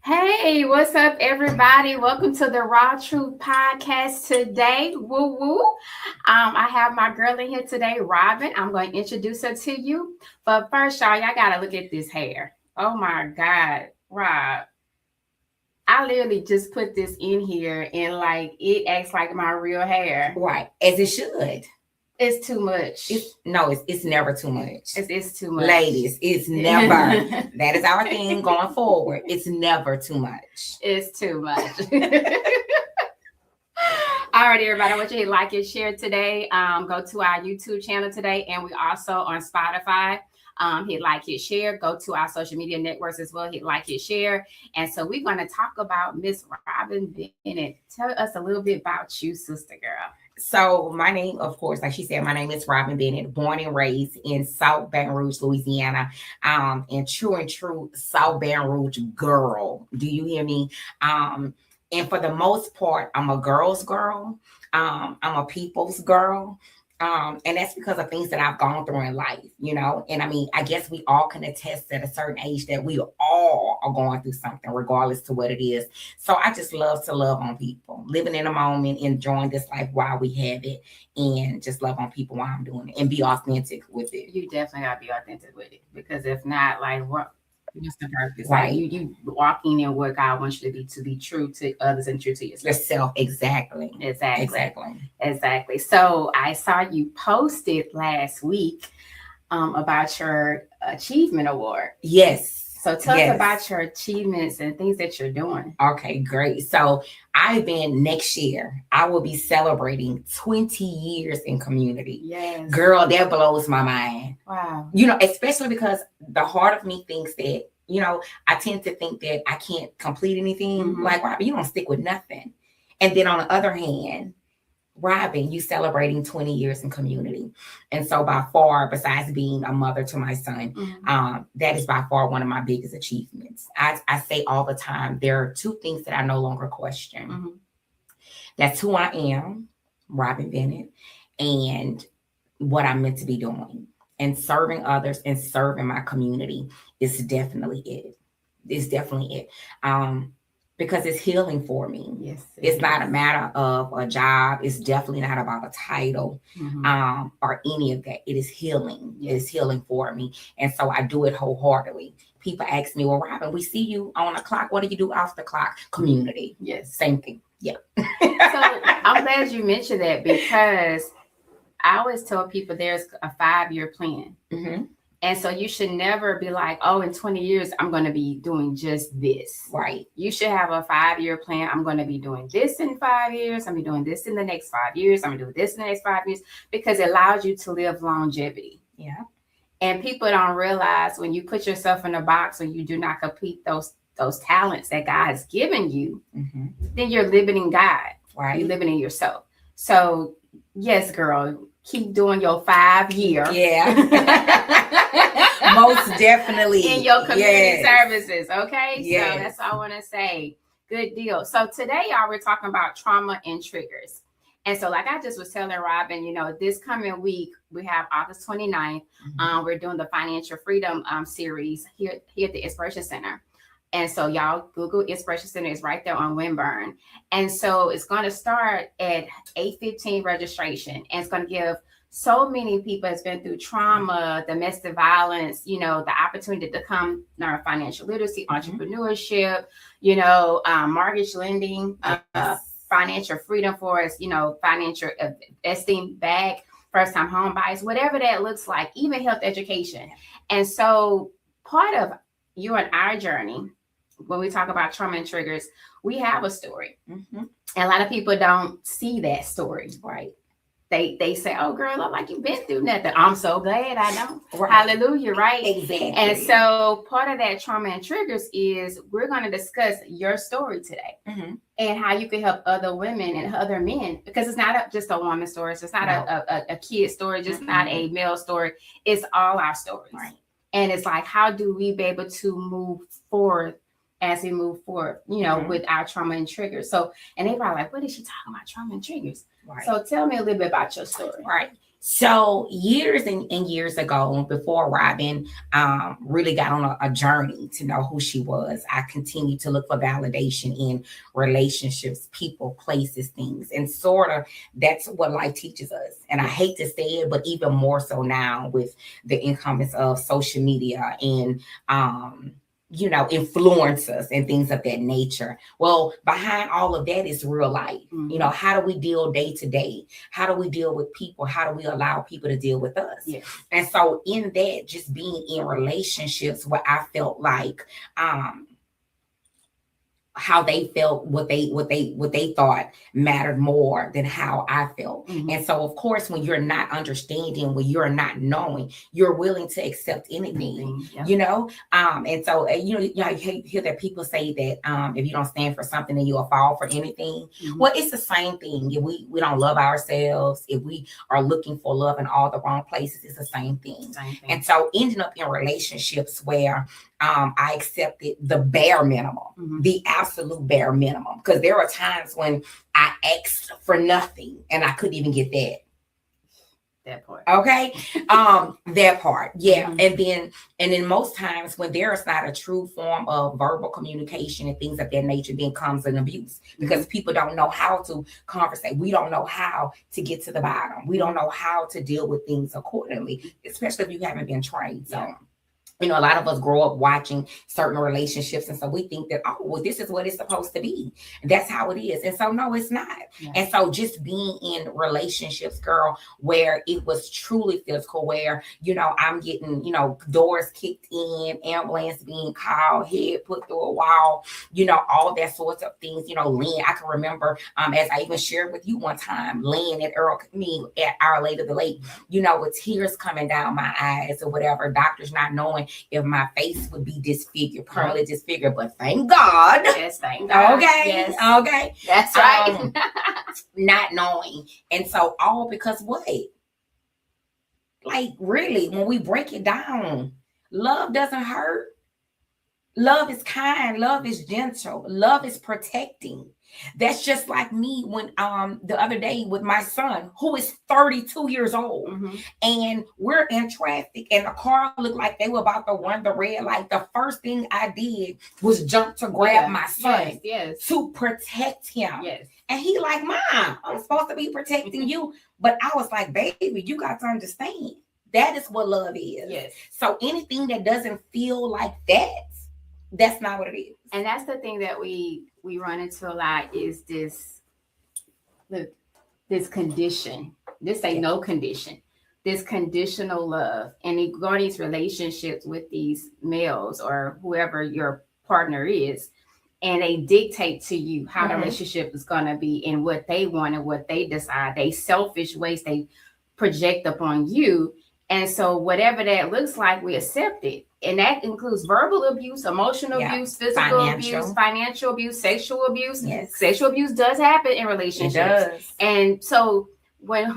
Hey, what's up, everybody? Welcome to the Raw Truth Podcast today. Woo woo. I have my girl in here today, Robin. I'm going to introduce her to you. But first, y'all got to look at this hair. Oh my God, Rob. I literally just put this in here and it acts like my real hair. Right, as it should. It's too much. It's never too much. It's too much. Ladies, it's never. That is our thing going forward. It's never too much. It's too much. All right, everybody, I want you to like and share today. Go to our YouTube channel today, and we also on Spotify. Hit like, hit share. Go to our social media networks as well. Hit like, hit share. And so we're going to talk about Miss Robin Bennett. Tell us a little bit about you, sister girl. So my name, of course, like she said, my name is Robin Bennett, born and raised in South Baton Rouge, Louisiana, and true South Baton Rouge girl. Do you hear me? And for the most part, I'm a girl's girl. I'm a people's girl. And that's because of things that I've gone through in life, and I mean, I guess we all can attest at a certain age that we all are going through something, regardless to what it is. So I just love to love on people, living in a moment, enjoying this life while we have it, and just love on people while I'm doing it and be authentic with it. You definitely gotta be authentic with it, because if not, what's the purpose? Right. Like you walking in what God wants you to be true to others and true to yourself. Exactly. So I saw you posted last week about your achievement award. Yes. So tell us about your achievements and things that you're doing. Okay, great. So next year, I will be celebrating 20 years in community. Yes. Girl, that blows my mind. Wow. Especially because the heart of me thinks that, I tend to think that I can't complete anything. Mm-hmm. Like, Robin, you don't stick with nothing. And then on the other hand, Robin, you celebrating 20 years in community. And so by far, besides being a mother to my son, mm-hmm. That is by far one of my biggest achievements. I say all the time, there are two things that I no longer question. Mm-hmm. That's who I am, Robin Bennett, and what I'm meant to be doing. And serving others and serving my community is definitely it. It's definitely it. Because it's healing for me. Yes, it's not a matter of a job. It's definitely not about a title, mm-hmm. Or any of that. It is healing. Yes. It is healing for me. And so I do it wholeheartedly. People ask me, well, Robin, we see you on the clock. What do you do off the clock? Community. Yes. Same thing. Yeah. So I'm glad you mentioned that, because I always tell people there's a 5-year plan. Mm-hmm. And so you should never be like, oh, in 20 years, I'm going to be doing just this. Right. You should have a 5-year plan. I'm going to be doing this in 5 years. I'm going to be doing this in the next 5 years. I'm going to do this in the next 5 years, because it allows you to live longevity. Yeah. And people don't realize when you put yourself in a box or you do not complete those talents that God has given you, mm-hmm. then you're limiting God. Right. You're limiting yourself. So yes, girl, keep doing your 5-year. Yeah. Most definitely. In your community services. Okay. Yes. So that's all I want to say. Good deal. So today, y'all, we're talking about trauma and triggers. And so like I just was telling Robin, this coming week, we have August 29th. Mm-hmm. We're doing the Financial Freedom series here at the Inspiration Center. And so y'all Google Inspiration Center, is right there on Winburn. And so it's going to start at 8:15 registration. And it's going to give so many people that's been through trauma, domestic violence, the opportunity to come learn financial literacy, entrepreneurship, mortgage lending, financial freedom for us, financial investing back, first-time home buyers, whatever that looks like, even health education. And so part of you and our journey, when we talk about trauma and triggers, we have a story. Mm-hmm. And a lot of people don't see that story, right? They say, oh, girl, look like you've been through nothing. I'm so glad I know. Right. Hallelujah, right? Exactly. And so part of that trauma and triggers is we're going to discuss your story today, mm-hmm. and how you can help other women and other men, because it's not just a woman's story. It's not a kid story, just mm-hmm. not a male story. It's all our stories. Right. And it's like, how do we be able to move forward as we move forward, mm-hmm. with our trauma and triggers? So, and they probably like, what is she talking about, trauma and triggers? Right. So tell me a little bit about your story. Right. So years and years ago, before Robin really got on a journey to know who she was, I continued to look for validation in relationships, people, places, things. And sort of that's what life teaches us. And I hate to say it, but even more so now with the incumbents of social media and influencers and things of that nature. Well, behind all of that is real life. Mhm. How do we deal day to day? How do we deal with people? How do we allow people to deal with us? Yes. And so in that, just being in relationships where I felt like how they felt, what they thought mattered more than how I felt. Mhm. And so of course, when you're not understanding, when you're not knowing, you're willing to accept anything. Yeah. And so you hear that people say that if you don't stand for something, then you'll fall for anything. Mhm. Well, it's the same thing. If we don't love ourselves, if we are looking for love in all the wrong places, it's the same thing. Same thing. And so ending up in relationships where I accepted the bare minimum, Mhm. the absolute bare minimum. Because there are times when I asked for nothing and I couldn't even get that. That part. Okay. That part. Yeah. Mhm. And then most times when there is not a true form of verbal communication and things of that nature, then comes an abuse because people don't know how to conversate. We don't know how to get to the bottom. We don't know how to deal with things accordingly, especially if you haven't been trained. So a lot of us grow up watching certain relationships. And so we think that, oh, well, this is what it's supposed to be. And that's how it is. And so, no, it's not. Yeah. And so just being in relationships, girl, where it was truly physical, where, I'm getting, doors kicked in, ambulance being called, head put through a wall, all that sorts of things, laying. I can remember, as I even shared with you one time, laying at Our Lady of the Lake, with tears coming down my eyes or whatever, doctors not knowing if my face would be disfigured, permanently disfigured, but thank God. Yes, thank God. Okay. Yes. Okay. That's right. Not knowing. And so all because what? Like really, when we break it down, love doesn't hurt. Love is kind. Love is gentle. Love is protecting. That's just like me when the other day with my son, who is 32 years old, and we're in traffic and the car looked like they were about to run the red light. The first thing I did was jump to grab my son to protect him. Yes. And he like, Mom, I'm supposed to be protecting you. But I was like, baby, you got to understand. That is what love is. Yes. So anything that doesn't feel like that, that's not what it is. And that's the thing that we run into a lot is this condition. This ain't no condition. This conditional love. And you go in these relationships with these males or whoever your partner is, and they dictate to you how the relationship is going to be and what they want and what they decide. They selfish ways they project upon you. And so whatever that looks like, we accept it. And that includes verbal abuse, emotional abuse, physical abuse, financial abuse, sexual abuse. Yes. Sexual abuse does happen in relationships. It does. And so when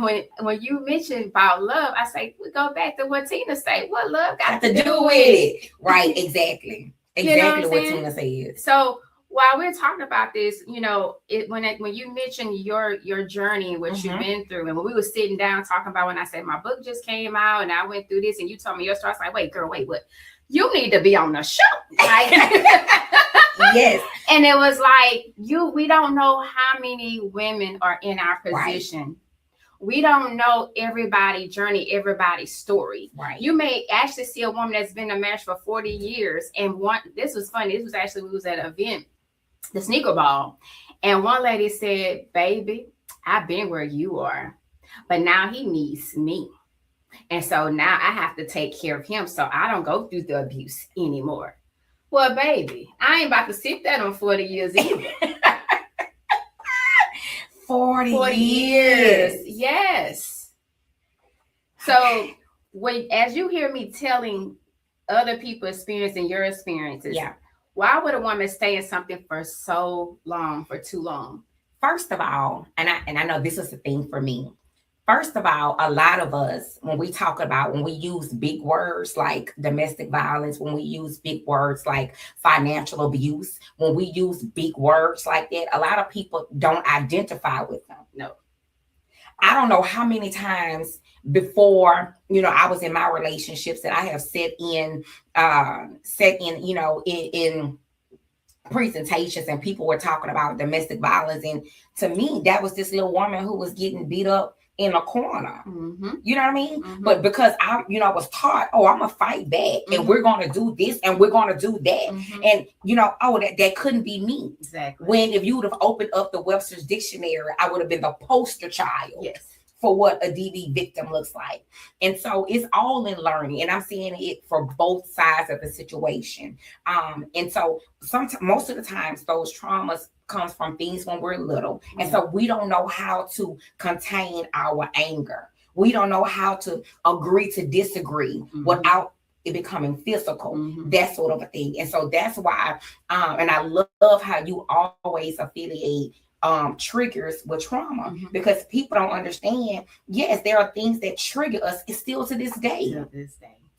you mentioned about love, I say, we go back to what Tina said. What love got to do with it? Right, exactly. Exactly what Tina said. So while we're talking about this, when you mentioned your journey, what you've been through, and when we were sitting down talking about when I said my book just came out and I went through this, and you told me your story, I was like, wait, girl, wait, what? You need to be on the show. Like, yes. And it was like, we don't know how many women are in our position. Right. We don't know everybody's journey, everybody's story. Right. You may actually see a woman that's been in a marriage for 40 years. And this was funny. This was actually, we was at an event, the sneaker ball. And one lady said, baby, I've been where you are, but now he needs me. And so now I have to take care of him so I don't go through the abuse anymore. Well, baby, I ain't about to sit that on 40 years either. 40 years. Yes. So as you hear me telling other people experiencing your experiences, why would a woman stay in something for so long, for too long? First of all, and I know this is the thing for me. First of all, a lot of us, when we use big words like domestic violence, when we use big words like financial abuse, when we use big words like that, a lot of people don't identify with them. No. I don't know how many times before, I was in my relationships that I have set in, in presentations, and people were talking about domestic violence. And to me, that was this little woman who was getting beat up in a corner. You know what I mean? But because I was taught, I'm gonna fight back, and we're gonna do this, and we're gonna do that, and that couldn't be me. Exactly. When if you would have opened up the Webster's dictionary, I would have been the poster child. Yes. For what a DV victim looks like. And so it's all in learning. And I'm seeing it for both sides of the situation. And so most of the times those traumas comes from things when we're little. And so we don't know how to contain our anger. We don't know how to agree to disagree without it becoming physical, that sort of a thing. And so that's why, and I love how you always affiliate triggers with trauma, because people don't understand. Yes, there are things that trigger us. It's still to this day.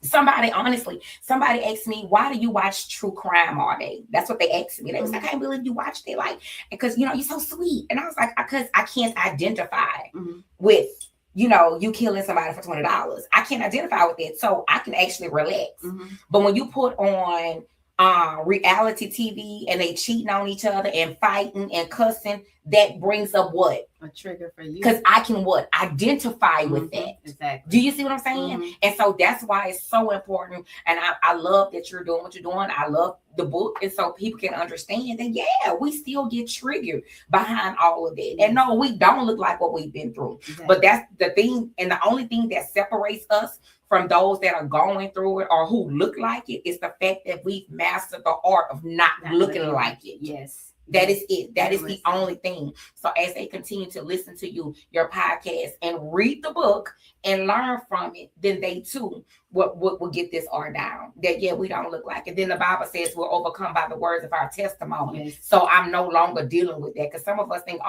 Somebody asked me, why do you watch true crime all day? That's what they asked me. They was like, I can't believe you watched it. Like, because you're so sweet. And I was like, because I can't identify with you killing somebody for $20. I can't identify with it, so I can actually relax. But when you put on reality TV and they cheating on each other and fighting and cussing, that brings up what? A trigger for you. Because I can identify with that. Exactly. Do you see what I'm saying? And so that's why it's so important. And I love that you're doing what you're doing. I love the book. And so people can understand that, we still get triggered behind all of it. And no, we don't look like what we've been through. But that's the thing. And the only thing that separates us from those that are going through it or who look like it is the fact that we've mastered the art of not looking like it. Yes. That is it. That is the only thing. So as they continue to listen to your podcast and read the book and learn from it, then they too will get this art down. That we don't look like it. Then the Bible says we're overcome by the words of our testimony. Yes. So I'm no longer dealing with that, because some of us think,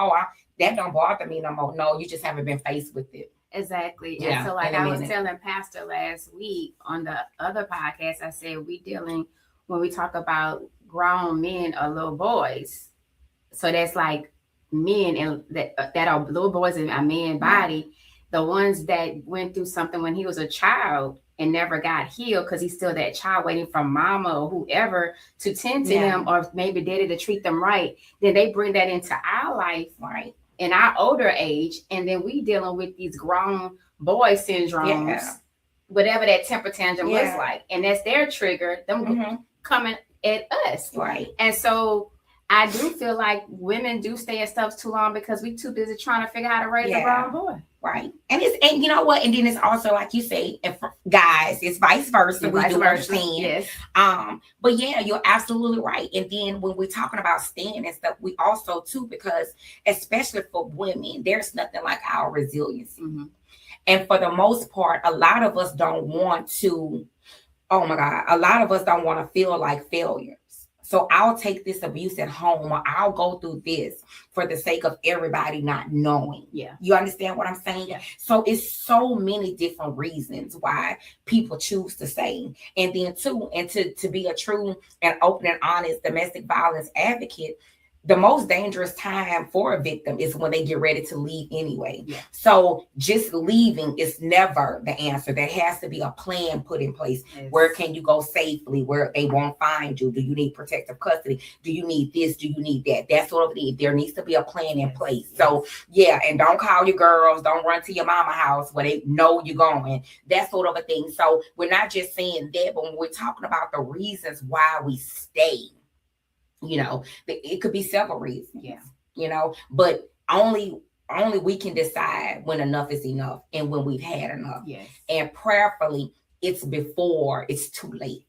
that don't bother me no more. No, you just haven't been faced with it. Exactly. Yeah, and so like I was telling Pastor last week on the other podcast, I said when we talk about grown men or little boys, so that's like men and that are little boys in a man body, the ones that went through something when he was a child and never got healed because he's still that child waiting for mama or whoever to tend to him, or maybe daddy to treat them right, then they bring that into our life, right, in our older age, and then we dealing with these grown boy syndromes, whatever that temper tantrum looks like, and that's their trigger, them coming at us, right. And so I do feel like women do stay at stuff too long because we too busy trying to figure out how to raise a grown boy. Right. And you know what? And then it's also, like you say, guys, it's vice versa. We do understand. Yes. But you're absolutely right. And then when we're talking about stand and stuff, we also too, because especially for women, there's nothing like our resilience. And for the most part, a lot of us don't want to, a lot of us don't want to feel like failures. So I'll take this abuse at home, or I'll go through this for the sake of everybody not knowing. Yeah. You understand what I'm saying? Yeah. So it's so many different reasons why people choose to say. And then too, and to be a true and open and honest domestic violence advocate, the most dangerous time for a victim is when they get ready to leave anyway. Yeah. So just leaving is never the answer. There has to be a plan put in place. Yes. Where can you go safely, where they won't find you? Do you need protective custody? Do you need this? Do you need that? That's sort of it. There needs to be a plan in place. So and don't call your girls. Don't run to your mama house where they know you're going. That sort of a thing. So we're not just saying that, but when we're talking about the reasons why we stay, it could be several reasons. But only we can decide when enough is enough and when we've had enough. Yes. And prayerfully, it's before it's too late.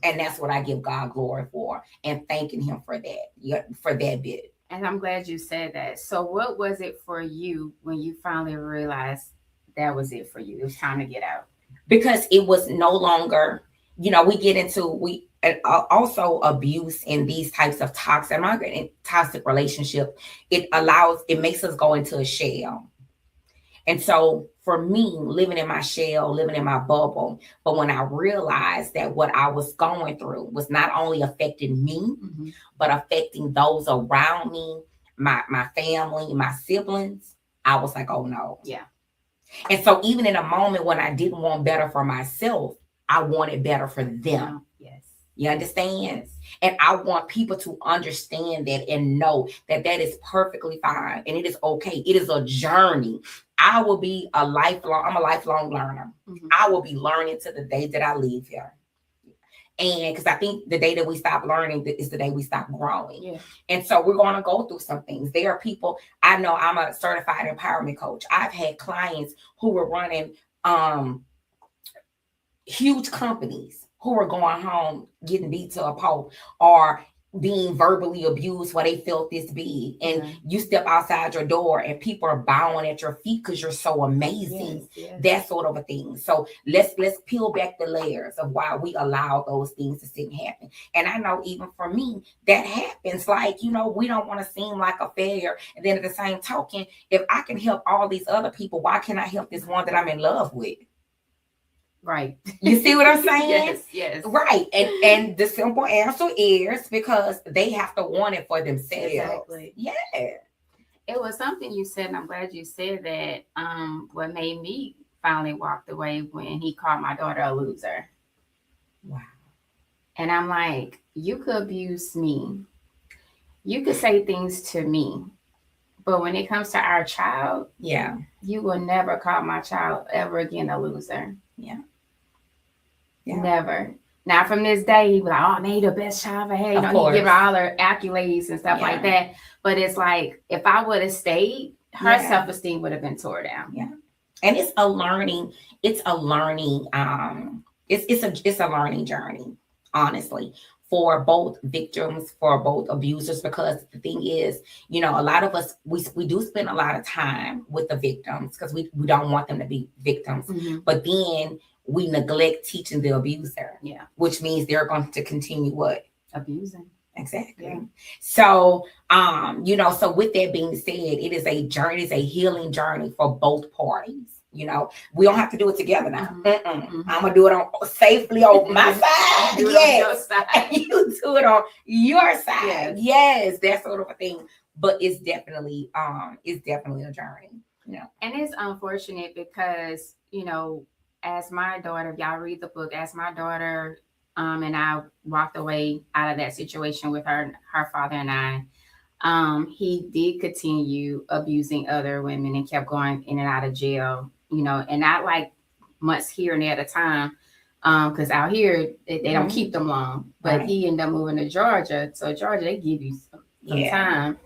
And that's what I give God glory for, and thanking him for that bit. And I'm glad you said that. So what was it for you when you finally realized that was it for you? It was time to get out. Because it was no longer, we get into, and also abuse in these types of toxic relationship, it makes us go into a shell. And so for me, living in my shell, living in my bubble, but when I realized that what I was going through was not only affecting me, but affecting those around me, my family, my siblings, I was like, oh no. Yeah. And so even in a moment when I didn't want better for myself, I wanted better for them. Yes. You understand? And I want people to understand that and know that that is perfectly fine and it is okay. It is a journey. I'm a lifelong learner. I will be learning to the day that I leave here. And because I think the day that we stop learning is the day we stop growing. Yeah. And so we're going to go through some things. There are people, I know I'm a certified empowerment coach. I've had clients who were running huge companies who were going home getting beat to a pulp or being verbally abused while they felt this big. And you step outside your door and people are bowing at your feet because you're so amazing. Yes. That sort of a thing. So let's peel back the layers of why we allow those things to sit and happen. And I know even for me, that happens. Like, you know, we don't want to seem like a failure. And then at the same token, if I can help all these other people, why can't I help this one that I'm in love with? Right. You see what I'm saying? Yes. Right. And the simple answer is because they have to want it for themselves. Exactly. Yeah. It was something you said, and I'm glad you said that. What made me finally walk away when he called my daughter a loser. Wow. And I'm like, you could abuse me. You could say things to me. But when it comes to our child, you will never call my child ever again a loser. Never. Now, from this day, he was like, oh, man, the best child I had. You know, he give her all her accolades and stuff like that. But it's like, if I would have stayed, her self-esteem would have been tore down. Yeah. And it's a learning, it's a learning journey, honestly, for both victims, for both abusers, because the thing is, you know, a lot of us, we do spend a lot of time with the victims because we don't want them to be victims. But then we neglect teaching the abuser, which means they're going to continue what? Abusing. Exactly. Yeah. So, you know, so with that being said, it is a journey, it's a healing journey for both parties. You know, we don't have to do it together now. I'm gonna do it safely on my side. You do it on your side. You do it on your side. Yes, that sort of a thing. But it's definitely a journey. You know, and it's unfortunate because, you know, as my daughter, if y'all read the book, as my daughter and I walked away out of that situation with her father and I, he did continue abusing other women and kept going in and out of jail, you know, and not like months here and there at a time, because out here they don't keep them long. But he ended up moving to Georgia. So Georgia, they give you some time.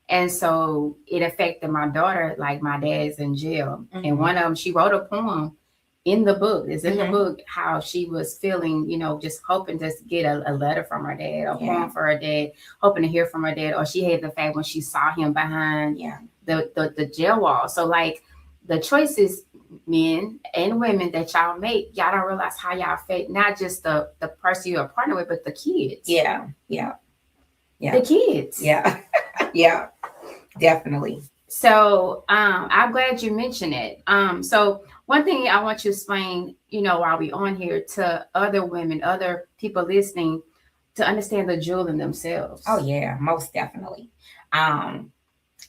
And so it affected my daughter, like my dad's in jail. And one of them, she wrote a poem in the book. It's in the book how she was feeling, you know, just hoping to get a letter from her dad, or poem for her dad, hoping to hear from her dad, or she hated the fact when she saw him behind the jail wall. So like the choices, men and women, that y'all make, y'all don't realize how y'all affect not just the person you're a partner with, but the kids. The kids. Yeah, definitely. So I'm glad you mentioned it. So one thing I want you to explain, you know, while we're on here, to other women, other people listening, to understand the jewel in themselves. Oh yeah, most definitely. And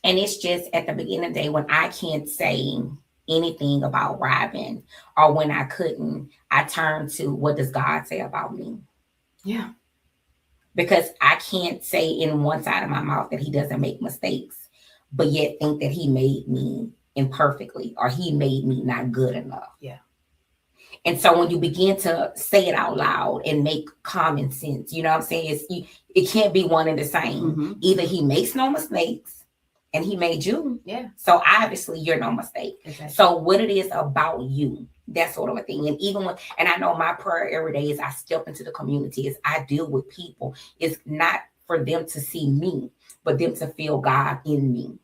it's just at the beginning of the day when I can't say anything about Robin, or when I couldn't, I turn to what does God say about me? Yeah. Because I can't say in one side of my mouth that he doesn't make mistakes, but yet think that he made me imperfectly, or he made me not good enough. Yeah. And so when you begin to say it out loud and make common sense, you know what I'm saying? It can't be one and the same. Either he makes no mistakes and he made you. Yeah. So obviously you're no mistake. Exactly. So what it is about you, that sort of a thing. And even and I know my prayer every day as I step into the community, as I deal with people, is not for them to see me, but them to feel God in me.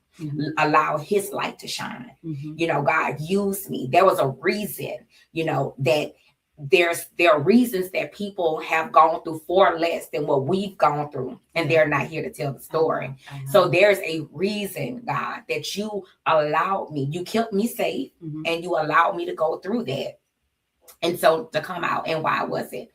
Allow his light to shine. You know, God used me. There was a reason, you know, that there are reasons that people have gone through far less than what we've gone through, and they're not here to tell the story. So there's a reason, God, that you allowed me, you kept me safe, and you allowed me to go through that. And so to come out, and why was it?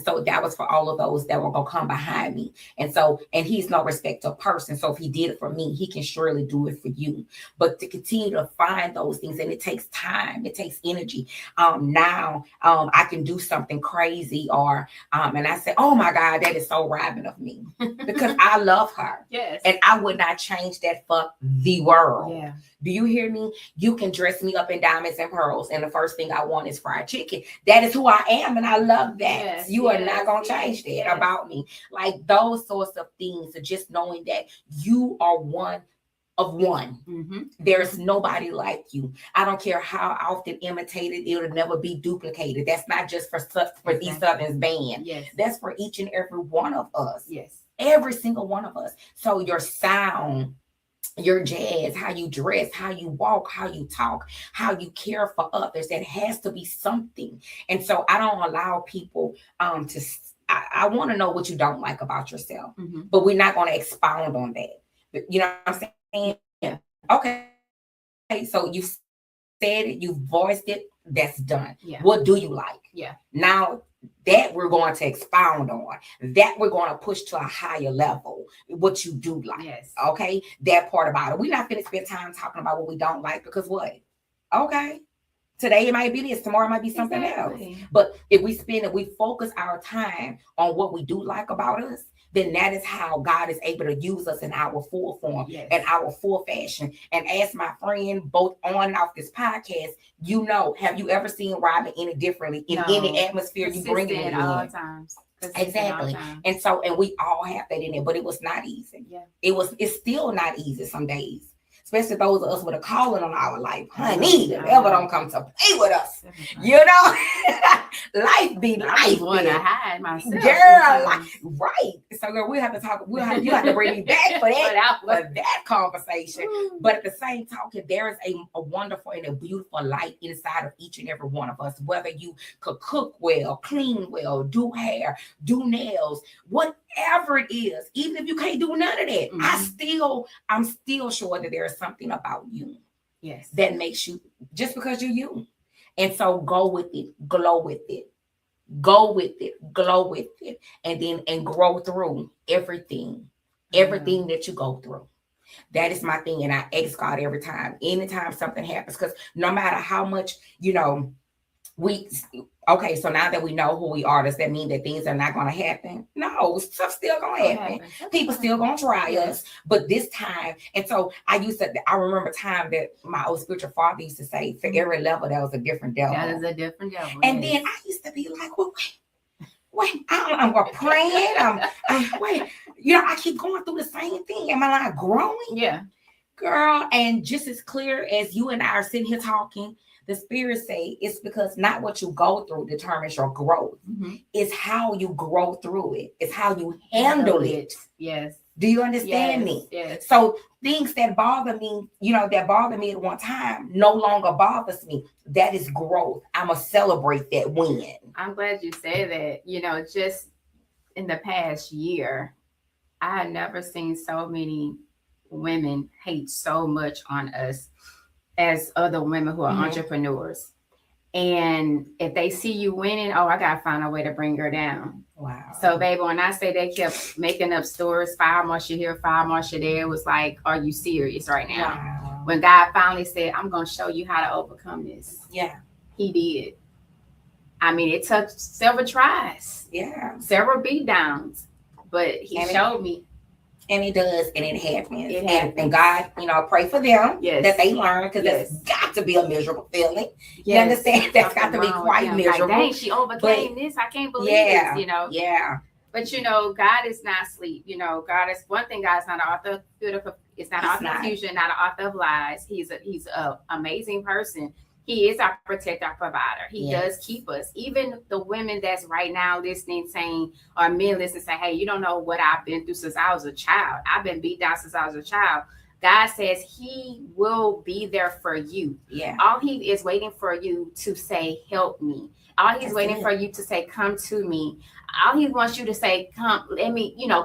So that was for all of those that were gonna come behind me. And he's no respecter of person. So if he did it for me, he can surely do it for you. But to continue to find those things, and it takes time, it takes energy. Now I can do something crazy, or and I say, oh my God, that is so Robin of me. Because I love her. Yes. And I would not change that for the world. Yeah. Do you hear me? You can dress me up in diamonds and pearls, and the first thing I want is fried chicken. That is who I am, and I love that. Yes, You are not going to change that about me. Like those sorts of things, are just knowing that you are one of one. Mm-hmm. There's nobody like you. I don't care how often imitated, it'll never be duplicated. That's not just for East Southern's band. Yes. That's for each and every one of us. Yes. Every single one of us. So your sound, your jazz, how you dress, how you walk, how you talk, how you care for others, that has to be something. And so I don't allow people to I want to know what you don't like about yourself, but we're not going to expound on that. But you know what I'm saying? Yeah. Okay. So you said it, you voiced it, that's done. Yeah. What do you like? Yeah. Now that we're going to expound on, that we're going to push to a higher level, what you do like. Yes. Okay. That part about it. We're not going to spend time talking about what we don't like, because what? Okay. Today it might be this, tomorrow it might be something else. But if we focus our time on what we do like about us, then that is how God is able to use us in our full form, and our full fashion. And as my friend, both on and off this podcast, you know, have you ever seen Robin any differently in any atmosphere you bring it in? All times. Exactly. And we all have that in it, but it was not easy. Yeah. It's still not easy some days. Especially those of us with a calling on our life. Honey, the devil don't come to play with us. You know, life be life. I want to hide myself. Girl, right. So girl, we have to talk. You have to bring me back for that conversation. But at the same token, there is a wonderful and a beautiful light inside of each and every one of us. Whether you could cook well, clean well, do hair, do nails, whatever it is, even if you can't do none of that, I'm still sure that there is something about you, that makes you, just because you're you. And so go with it, glow with it, go with it, glow with it, and grow through everything that you go through. That is my thing, and I ask God every time, anytime something happens, because no matter how much, you know, so now that we know who we are, does that mean that things are not going to happen? No, stuff's still going to happen. People still going to try us, but this time. And so I remember a time that my old spiritual father used to say, for every level, that was a different devil. That is a different devil. And then I used to be like, well, wait, I'm praying. Wait, you know, I keep going through the same thing. Am I not growing? Yeah. Girl, and just as clear as you and I are sitting here talking, the Spirit say it's because not what you go through determines your growth. It's how you grow through it. It's how you handle it. Yes. Do you understand me? Yes. So things that bother me, at one time, no longer bothers me. That is growth. I'm going to celebrate that win. I'm glad you said that. You know, just in the past year, I had never seen so many women hate so much on us as other women who are entrepreneurs. And if they see you winning, I gotta find a way to bring her down. Wow. So baby, when I say they kept making up stories, 5 months you here, 5 months you there, it was like, are you serious right now? Wow. When God finally said, I'm gonna show you how to overcome this. Yeah. He did. I mean, it took several tries. Yeah. Several beat downs. But he showed me. And it does, and it happens. And God, pray for them that they learn, because that's got to be a miserable feeling. You understand? That's got to be quite miserable. Like, dang, she overcame this. I can't believe this, Yeah. But, God is not asleep. God is one thing. God is not an author of confusion, not an author of lies. He's an amazing person. He is our protector, our provider. He does keep us. Even the women that's right now listening, saying, or men listening, say, hey, you don't know what I've been through since I was a child. I've been beat down since I was a child. God says he will be there for you. Yeah. All he is waiting for you to say, help me. All he's waiting for you to say, come to me. All he wants you to say, come,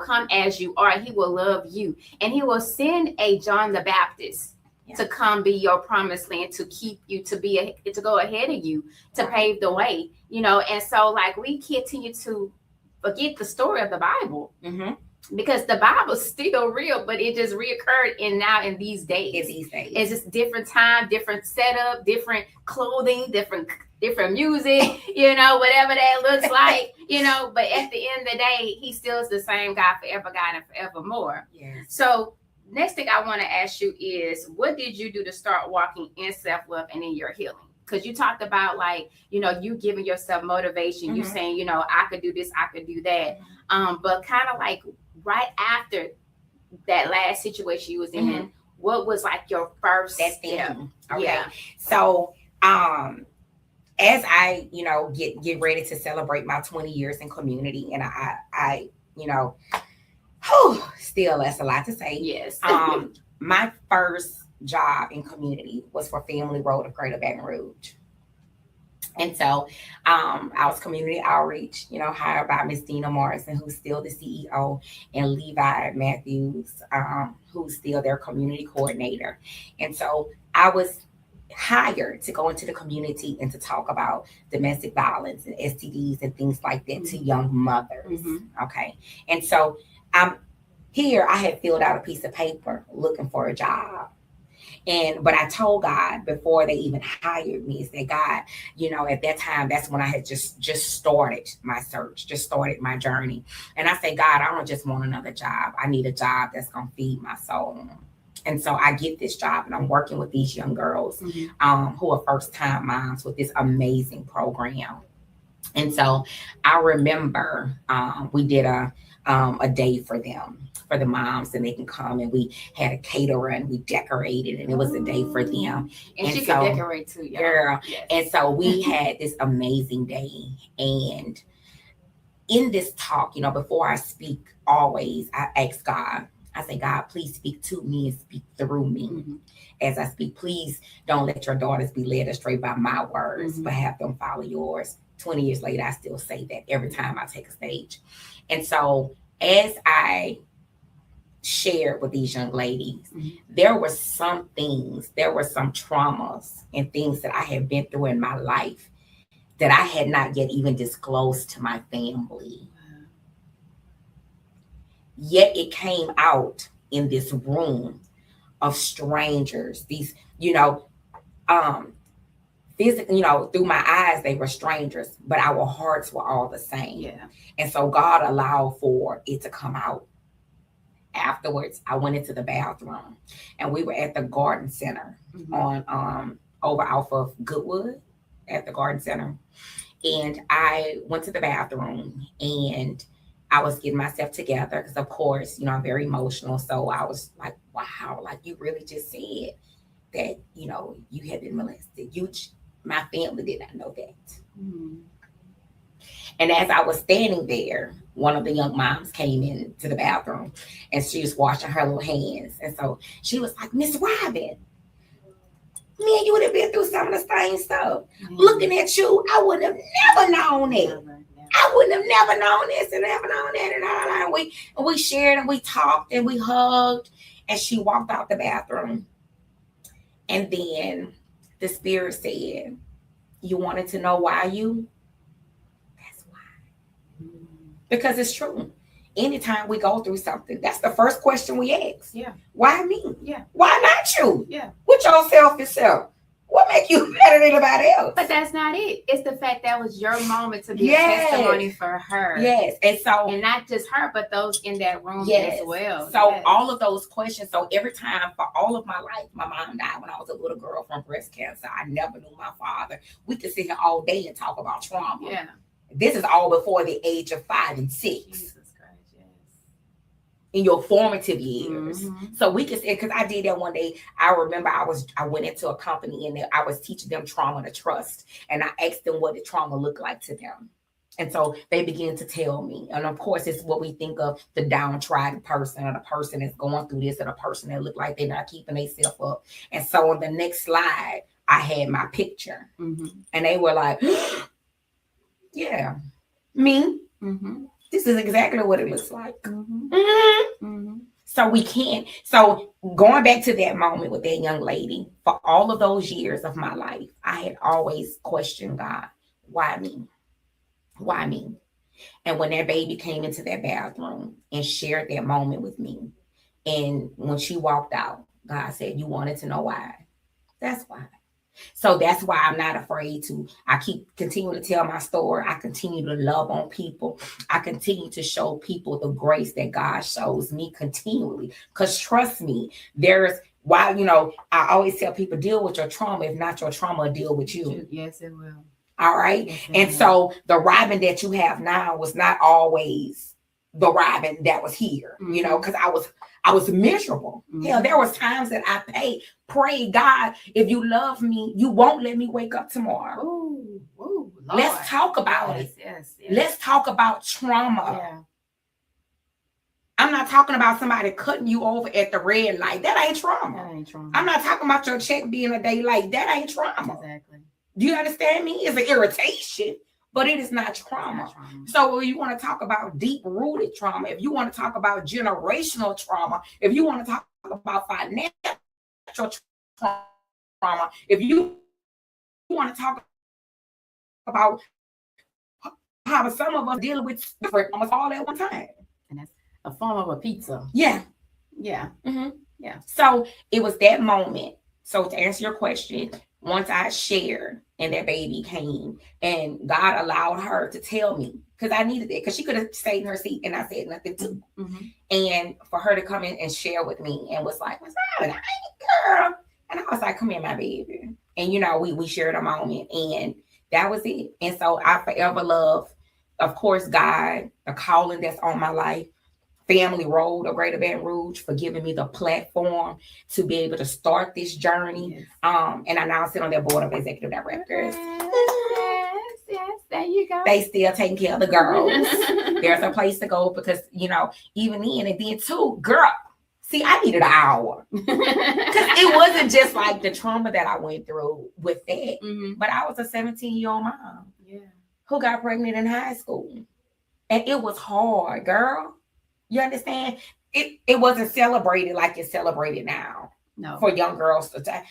come as you are. He will love you. And he will send a John the Baptist to come be your promised land, to keep you, to go ahead of you, to pave the way, you know. And so like we continue to forget the story of the Bible. Because the Bible's still real, but it just reoccurred in these days. It's just different time, different setup, different clothing, different music, you know, whatever that looks like, you know. But at the end of the day, he still is the same God, forever God and forevermore. Yes. So next thing I want to ask you is, what did you do to start walking in self-love and in your healing? Because you talked about, like, you know, you giving yourself motivation, you saying, you know, I could do this, I could do that. But kind of like right after that last situation you was in, what was like your first step? Okay. Yeah. So as I, you know, get ready to celebrate my 20 years in community, and I you know, still that's a lot to say. Yes. My first job in community was for Family Road of Greater Baton Rouge. And so I was community outreach, you know, hired by Miss Dina Morrison, who's still the CEO, and Levi Matthews, who's still their community coordinator. And so I was hired to go into the community and to talk about domestic violence and STDs and things like that to young mothers. Okay. And so here I had filled out a piece of paper looking for a job. But I told God before they even hired me, is that God, you know, at that time, that's when I had just started my search, just started my journey. And I said, God, I don't just want another job. I need a job that's going to feed my soul. And so I get this job, and I'm working with these young girls who are first-time moms with this amazing program. And so I remember we did a day for them, for the moms, and they can come, and we had a caterer and we decorated, and it was a day for them. And she could decorate too, girl. Yes. And so we had this amazing day. And in this talk, you know, before I speak, always I ask God, I say, God, please speak to me and speak through me. As I speak, please don't let your daughters be led astray by my words, but have them follow yours. 20 years later, I still say that every time I take a stage. And so as I shared with these young ladies, there were some things, there were some traumas and things that I had been through in my life that I had not yet even disclosed to my family. Yet it came out in this room of strangers. These, you know, physically, you know, through my eyes, they were strangers, but our hearts were all the same. Yeah. And so God allowed for it to come out. Afterwards, I went into the bathroom, and we were at the garden center on over off of Goodwood at the garden center. And I went to the bathroom, and I was getting myself together because, of course, you know, I'm very emotional. So I was like, wow, like, you really just said that, you know, you had been molested. My family did not know that. And as I was standing there, one of the young moms came into the bathroom, and she was washing her little hands. And so she was like, Miss Robin, man, you would have been through some of the same stuff. Looking at you, I would have never known it. I wouldn't have never known this and never known that. And we shared, and we talked, and we hugged, and she walked out the bathroom. And then the Spirit said, you wanted to know why you? That's why. Because it's true. Anytime we go through something, that's the first question we ask. Yeah. Why me? Yeah. Why not you? Yeah. With your selfish self. What make you better than anybody else? But that's not it. It's the fact that was your moment to be a testimony for her. Yes. And not just her, but those in that room as well. So all of those questions. So every time for all of my life, my mom died when I was a little girl from breast cancer. I never knew my father. We could sit here all day and talk about trauma. Yeah. This is all before the age of 5 and 6. Jesus Christ, yes. In your formative years. So we could say, because I did that one day. I remember I went into a company, and I was teaching them trauma to trust. And I asked them what the trauma looked like to them. And so they began to tell me. And of course, it's what we think of, the downtrodden person, or the person that's going through this, or the person that look like they're not keeping themselves up. And so on the next slide, I had my picture. And they were like, yeah, me. This is exactly what it looks like. So we can't. So going back to that moment with that young lady, for all of those years of my life, I had always questioned God, why me? Why me? And when that baby came into that bathroom and shared that moment with me, and when she walked out, God said, you wanted to know why? That's why. So that's why I'm not afraid to. I keep continuing to tell my story. I continue to love on people. I continue to show people the grace that God shows me continually. Because trust me, there's why, I always tell people, deal with your trauma. If not your trauma, deal with you. Yes, it will. All right. Yes, and so the Robin that you have now was not always the Robin that was here, because I was miserable. Hell, there was times that I pray, God, if you love me, you won't let me wake up tomorrow. Ooh, let's talk about it. Yes. Let's talk about trauma. Yeah. I'm not talking about somebody cutting you over at the red light. That ain't trauma. I'm not talking about your check being a day late. That ain't trauma. Exactly. Do you understand me? It's an irritation, but it is not trauma. So if you want to talk about deep-rooted trauma, if you want to talk about generational trauma, if you want to talk about financial trauma, if you want to talk about how some of us deal with different traumas all at one time. And that's a form of a pizza. Yeah. Mm-hmm. Yeah. So it was that moment. So to answer your question, once I shared and that baby came and God allowed her to tell me, because I needed it, because she could have stayed in her seat and I said nothing too. And for her to come in and share with me and was like, what's happening, girl? And I was like, come here, my baby. And we shared a moment and that was it. And so I forever love, of course, God, the calling that's on my life, Family Road of Greater Baton Rouge, for giving me the platform to be able to start this journey. Yes. And I now sit on their board of executive directors. Yes, there you go. They still taking care of the girls. There's a place to go because, even then, and then too, girl, see, I needed an hour. Because it wasn't just like the trauma that I went through with that, but I was a 17-year-old mom who got pregnant in high school. And it was hard, girl. You understand? It wasn't celebrated like it's celebrated now. No. For young girls to,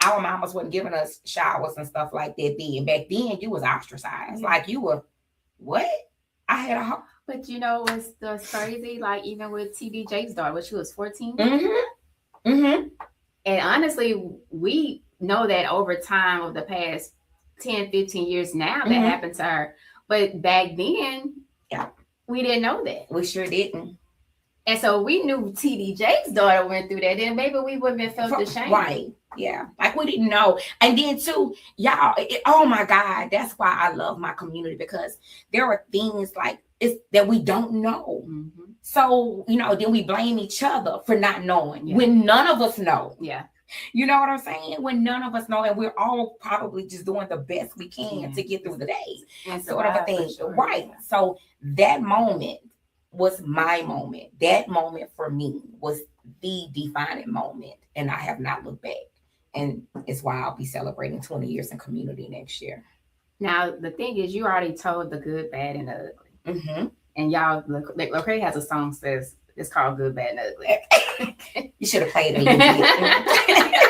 our mamas wasn't giving us showers and stuff like that then. Back then, you was ostracized. Like you were, what? I had a. But what's crazy? Like even with TD Jake's daughter, when she was 14. And honestly, we know that over time of the past 10, 15 years now that happened to her. But back then, we didn't know that. We sure didn't. And so we knew TD Jake's daughter went through that. Then maybe we wouldn't have felt the shame. Right. Yeah. Like we didn't know. And then too, y'all, oh my God, that's why I love my community, because there are things like that we don't know. So, then we blame each other for not knowing when none of us know. Yeah. You know what I'm saying? When none of us know, and we're all probably just doing the best we can to get through the day. Sort of a thing. Sure. Right. So that moment was my moment. That moment for me was the defining moment. And I have not looked back. And it's why I'll be celebrating 20 years in community next year. Now, the thing is, you already told the good, bad, and the ugly. And y'all, Lecrae has a song that says, it's called Good, Bad, and Ugly. You should have played it.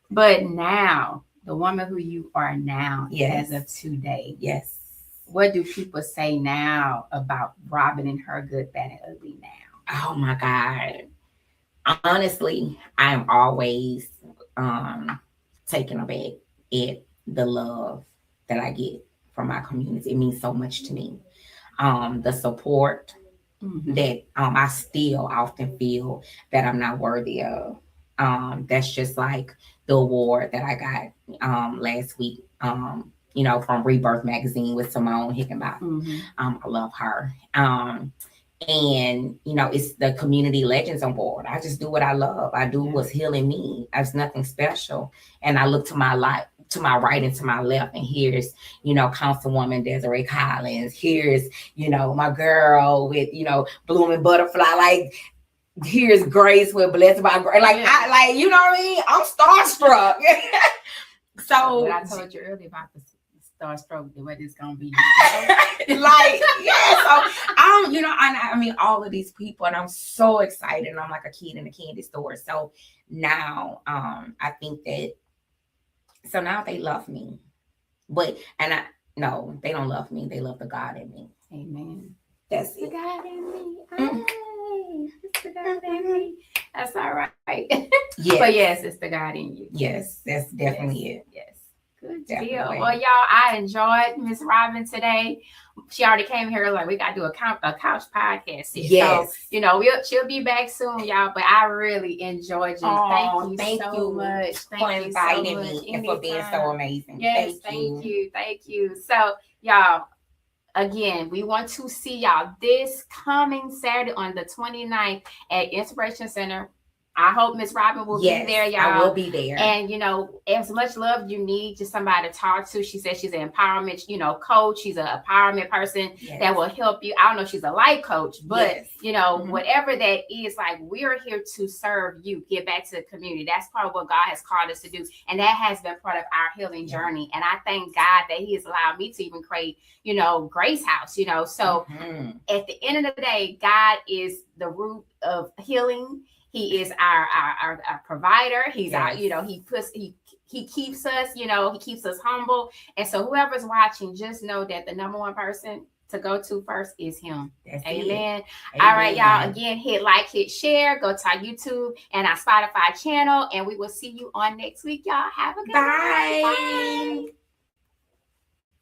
But now, the woman who you are now, as of today. Yes. What do people say now about Robin and her good, bad, and ugly now? Oh my God. Honestly, I'm always taken aback at the love that I get from my community. It means so much to me. The support that I still often feel that I'm not worthy of. That's just like the award that I got last week, from Rebirth magazine with Simone Hickenbottom. I love her. And it's the Community Legends Award. I just do what I love. I do what's healing me. There's nothing special. And I look to my life, to my right and to my left, and here's Councilwoman Desiree Collins. Here's my girl with Blooming Butterfly. Like here's Grace with Blessed by Grace. Like I what I mean. I'm starstruck. So what I told you earlier about the starstruck with what it's gonna be. Like, yeah. So I mean, all of these people, and I'm so excited. And I'm like a kid in a candy store. So now, I think that. So now they love me, no, they don't love me. They love the God in me. Amen. That's The it. God in me. It's the God in me. That's all right. Yes. But yes, it's the God in you. Yes, that's definitely it. Yes. Good Definitely. deal. Well, y'all, I enjoyed Miss Robin today. She already came here like we gotta do a couch podcast. Yes. So she'll be back soon, y'all. But I really enjoyed you. Oh, thank you so much. For inviting me and for being so amazing. Yes, thank you. So y'all, again, we want to see y'all this coming Saturday on the 29th at Inspiration Center. I hope Miss Robin will be there, y'all. I will be there. And, as much love you need, just somebody to talk to. She says she's an empowerment, coach. She's an empowerment person that will help you. I don't know if she's a life coach, but, whatever that is, like, we're here to serve you, give back to the community. That's part of what God has called us to do. And that has been part of our healing journey. And I thank God that he has allowed me to even create, Grace House, So at the end of the day, God is the root of healing. He is our provider. He's our, he keeps us, he keeps us humble. And so whoever's watching, just know that the number one person to go to first is him. Amen. All right, y'all. Again, hit like, hit share, go to our YouTube and our Spotify channel, and we will see you on next week, y'all. Have a good night. Bye.